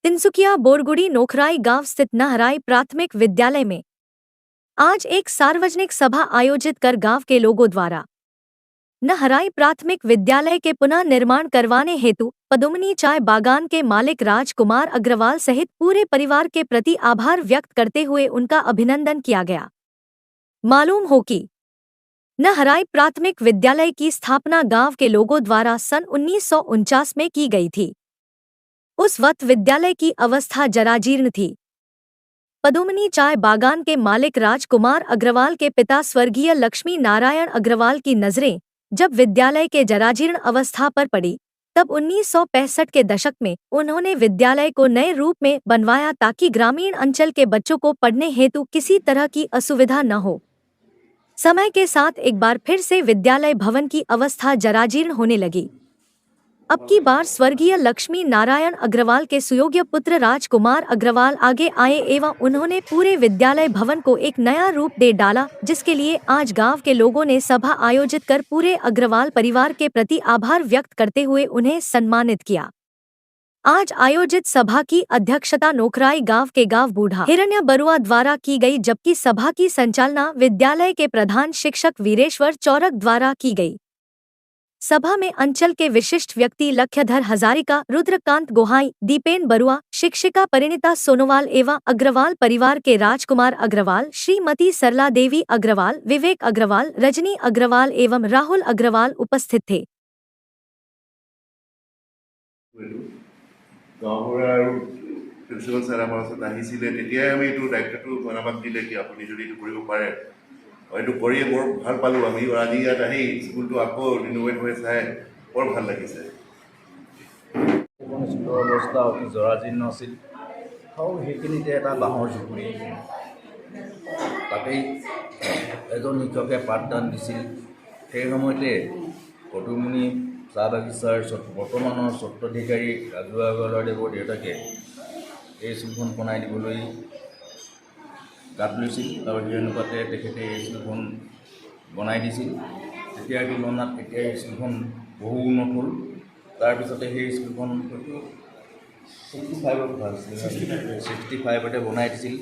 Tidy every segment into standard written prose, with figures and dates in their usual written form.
तिनसुकिया बोरगुड़ी नोखराई गांव स्थित नहराई प्राथमिक विद्यालय में आज एक सार्वजनिक सभा आयोजित कर गांव के लोगों द्वारा नहराई प्राथमिक विद्यालय के पुनः निर्माण करवाने हेतु पदुमनी चाय बागान के मालिक राजकुमार अग्रवाल सहित पूरे परिवार के प्रति आभार व्यक्त करते हुए उनका अभिनंदन किया गया। मालूम हो कि नहराई प्राथमिक विद्यालय की स्थापना गांव के लोगों द्वारा सन 1949 में की गई थी। उस वक्त विद्यालय की अवस्था जराजीर्ण थी। पदुमनी चाय बागान के मालिक राजकुमार अग्रवाल के पिता स्वर्गीय लक्ष्मी नारायण अग्रवाल की नजरें जब विद्यालय के जराजीर्ण अवस्था पर पड़ी, तब 1965 के दशक में उन्होंने विद्यालय को नए रूप में बनवाया ताकि ग्रामीण अंचल के बच्चों को पढ़ने हेतु किसी तरह की असुविधा न हो। समय के साथ एक बार फिर से विद्यालय भवन की अवस्था जराजीर्ण होने लगी। अब की बार स्वर्गीय लक्ष्मी नारायण अग्रवाल के सुयोग्य पुत्र राजकुमार अग्रवाल आगे आए एवं उन्होंने पूरे विद्यालय भवन को एक नया रूप दे डाला, जिसके लिए आज गांव के लोगों ने सभा आयोजित कर पूरे अग्रवाल परिवार के प्रति आभार व्यक्त करते हुए उन्हें सम्मानित किया। आज आयोजित सभा की अध्यक्षता नोखराई गांव के गांव बूढ़ा हिरण्य बरुआ द्वारा की गई, जबकि सभा की संचालना विद्यालय के प्रधान शिक्षक वीरेश्वर चौरक द्वारा की गई। सभा में अंचल के विशिष्ट व्यक्ति लक्ष्यधर हजारिका, रुद्रकांत गोहाई, दीपेन बरुआ, शिक्षिका परिणीता सोनोवाल एवं अग्रवाल परिवार के राजकुमार अग्रवाल, श्रीमती सरला देवी अग्रवाल, विवेक अग्रवाल, रजनी अग्रवाल एवं राहुल अग्रवाल उपस्थित थे। হয়তো কৰি বৰ ভাল পালোঁ আমি আজি ইয়াত আহি স্কুলটো আকৌ ৰিনোভেট হৈ চাই বৰ ভাল লাগিছে। স্কুলৰ অৱস্থা অতি জৰাজীৰ্ণ আছিল আৰু সেইখিনিতে এটা বাঁহৰ জুপুৰি, তাতেই এজন শিক্ষকে পাঠদান দিছিল। সেই সময়তে পদুমনি চাহ বাগিচাৰ বৰ্তমানৰ স্বত্বাধিকাৰী ৰাজুৱা আগৰৱালাদেৱৰ দেউতাকে এই স্কুলখন বনাই দিবলৈ গাত লৈছিল আৰু সেই অনুপাতে তেখেতে এই স্কুলখন বনাই দিছিল। তেতিয়াৰ তুলনাত এতিয়া এই স্কুলখন বহু উন্নত হ'ল। তাৰপিছতে সেই স্কুলখন 65তে বনাই দিছিল।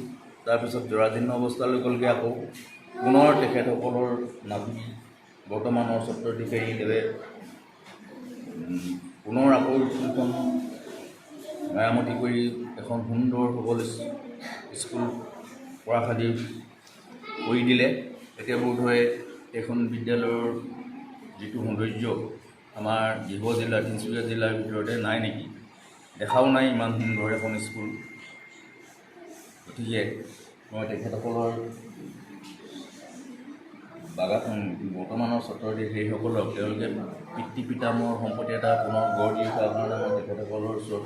তাৰপিছত জৰাজীৰ্ণ অৱস্থালৈ গ'লগৈ। আকৌ পুনৰ তেখেতসকলৰ নাতি বৰ্তমানৰ স্বত্বাধিকাৰীদেৱে পুনৰ আকৌ স্কুলখন মেৰামতি কৰি এখন সুন্দৰ সবল স্কুল পৰাশালি কৰি দিলে। এতিয়া বোধহয় এখন বিদ্যালয়ৰ যিটো সৌন্দৰ্য আমাৰ ডিব্ৰুগড় জিলা তিনিচুকীয়া জিলাৰ ভিতৰতে নাই নেকি, দেখাও নাই ইমান সুন্দৰ এখন স্কুল। গতিকে মই তেখেতসকলৰ বাগান বৰ্তমানৰ স্বত্বাধিকাৰীসকলক তেওঁলোকে পিতৃ পিতামহৰ সম্পত্তি এটা পুনৰ গঢ় দি থোৱাৰ কাৰণে মই তেখেতসকলৰ ওচৰত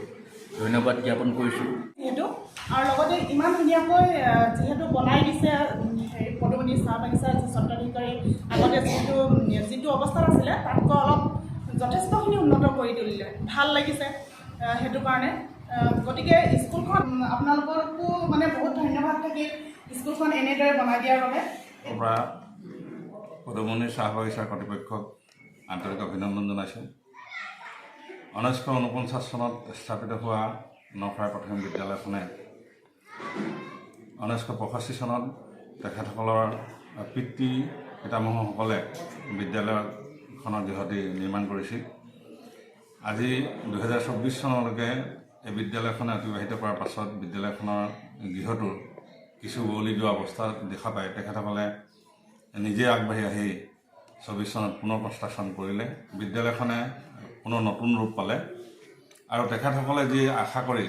ধন্যবাদ জ্ঞাপন কৰিছোঁ। আৰু লগতে ইমান ধুনীয়াকৈ যিহেতু বনাই দিছে পদুমনি চাহ বাগিচাৰ স্বত্বাধিকাৰী আগতে যিটো অৱস্থাত আছিলে তাতকৈ অলপ যথেষ্টখিনি উন্নত কৰি তুলিলে, ভাল লাগিছে সেইটো কাৰণে। গতিকে স্কুলখন আপোনালোককো মানে বহুত ধন্যবাদ থাকিল স্কুলখন এনেদৰে বনাই দিয়াৰ বাবে। পদুমনি চাহ বাগিচাৰ কৰ্তৃপক্ষক আন্তৰিক অভিনন্দন জনাইছোঁ। 1949 চনত স্থাপিত হোৱা নখৰাই প্ৰাথমিক বিদ্যালয়খনে 1965 চনত তেখেতসকলৰ পিতৃ পিতামহসকলে বিদ্যালয়খনৰ গৃহটি নিৰ্মাণ কৰিছিল। আজি 2024 চনলৈকে এই বিদ্যালয়খনে অতিবাহিত কৰাৰ পাছত বিদ্যালয়খনৰ গৃহটোৰ কিছু উৱলি যোৱা অৱস্থা দেখা পায় তেখেতসকলে নিজে আগবাঢ়ি আহি 24 চনত পুনৰ কনষ্ট্ৰাকশ্যন কৰিলে। বিদ্যালয়খনে পুনৰ নতুন ৰূপ পালে আৰু তেখেতসকলে যি আশা কৰি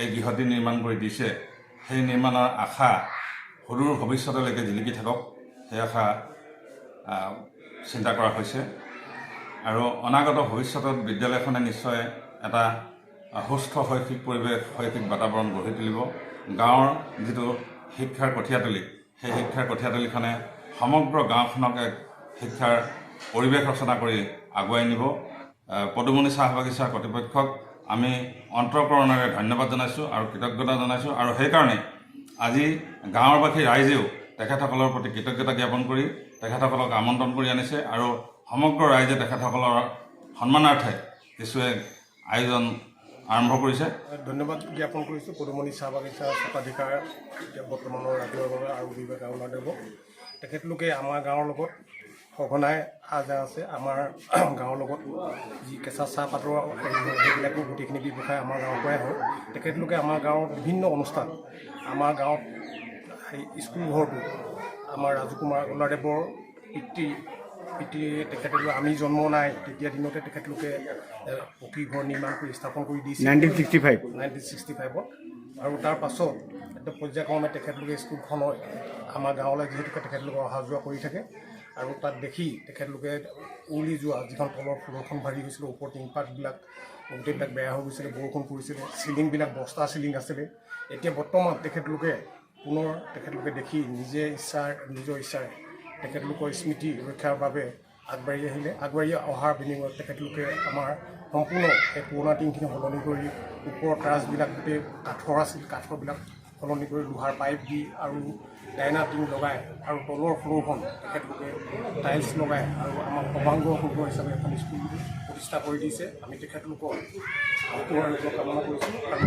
এই গৃহটি নিৰ্মাণ কৰি দিছে, সেই নিৰ্মাণৰ আশা সদূৰ ভৱিষ্যতলৈকে জিলিকি থাকক, সেই আশা চিন্তা কৰা হৈছে। আৰু অনাগত ভৱিষ্যতত বিদ্যালয়খনে নিশ্চয় এটা সুস্থ শৈক্ষিক পৰিৱেশ, শৈক্ষিক বাতাবৰণ গঢ়ি তুলিব। গাঁৱৰ যিটো শিক্ষাৰ কঠীয়াতলী, সেই শিক্ষাৰ কঠীয়াতলীখনে সমগ্ৰ গাঁওখনক এক শিক্ষাৰ পৰিৱেশ ৰচনা কৰি আগুৱাই নিব। পদুমনি চাহ বাগিচাৰ কৰ্তৃপক্ষক আমি অন্তঃকৰণেৰে ধন্যবাদ জনাইছোঁ আৰু কৃতজ্ঞতা জনাইছোঁ। আৰু সেইকাৰণে আজি গাঁৱৰবাসী ৰাইজেও তেখেতসকলৰ প্ৰতি কৃতজ্ঞতা জ্ঞাপন কৰি তেখেতসকলক আমন্ত্ৰণ কৰি আনিছে আৰু সমগ্ৰ ৰাইজে তেখেতসকলৰ সন্মানাৰ্থে কেঁচুৱে আয়োজন আৰম্ভ কৰিছে। ধন্যবাদ জ্ঞাপন কৰিছোঁ পদুমণি চাহ বাগিচাৰ স্বত্বাধিকাৰ এতিয়া বৰ্তমানৰ ৰাজহুৱা আৰু বিবেক অৰুণাদেৱক। তেখেতলোকে আমাৰ গাঁৱৰ লগত সঘনাই আহ-যাহ আছে। আমাৰ গাঁৱৰ লগত যি কেঁচা চাহপাতৰ সেইবিলাকো গোটেইখিনি ব্যৱসায় আমাৰ গাঁৱৰ পৰাই হয়। তেখেতলোকে আমাৰ গাঁৱৰ বিভিন্ন অনুষ্ঠান, আমাৰ গাঁৱত সেই স্কুল ঘৰটো আমাৰ ৰাজকুমাৰ অৰুণাদেৱৰ পিতৃ তেখেতলোকে আমি জন্ম নাই তেতিয়া দিনতে তেখেতলোকে পকী ঘৰ নিৰ্মাণ কৰি স্থাপন কৰি দিছে 1965 আৰু তাৰ পাছত এটা পৰ্যায়ক্ৰমে তেখেতলোকে স্কুলখনৰ আমাৰ গাঁৱলৈ যিহেতুকে তেখেতলোকে অহা যোৱা কৰি থাকে আৰু তাত দেখি তেখেতলোকে উৰি যোৱা যিখন তলৰ ফ্ল'ৰখন ভাঙি গৈছিলে, ওপৰ টিংপাতবিলাক গোটেইবিলাক বেয়া হৈ গৈছিলে, বৰষুণ পৰিছিলে, চিলিংবিলাক বস্তা চিলিং আছিলে। এতিয়া বৰ্তমান তেখেতলোকে পুনৰ দেখি নিজৰ ইচ্ছাৰে তেখেতলোকৰ স্মৃতি ৰক্ষাৰ বাবে আগবাঢ়ি অহাৰ বিনিময়ত তেখেতলোকে আমাৰ সম্পূৰ্ণ সেই পুৰণা টিংখিনি সলনি কৰি ওপৰৰ টাৰ্চবিলাক গোটেই কাঠৰ আছিল, কাঠৰবিলাক সলনি কৰি লোহাৰ পাইপ দি আৰু ডাইনা টিং লগাই আৰু তলৰ ফ্ল'ৰখন তেখেতলোকে টাইলছ লগাই আৰু আমাৰ সৰ্বাংগ শুভ হিচাপে এখন স্কুল প্ৰতিষ্ঠা কৰি দিছে। আমি তেখেতলোকৰ কামনা কৰিছোঁ আৰু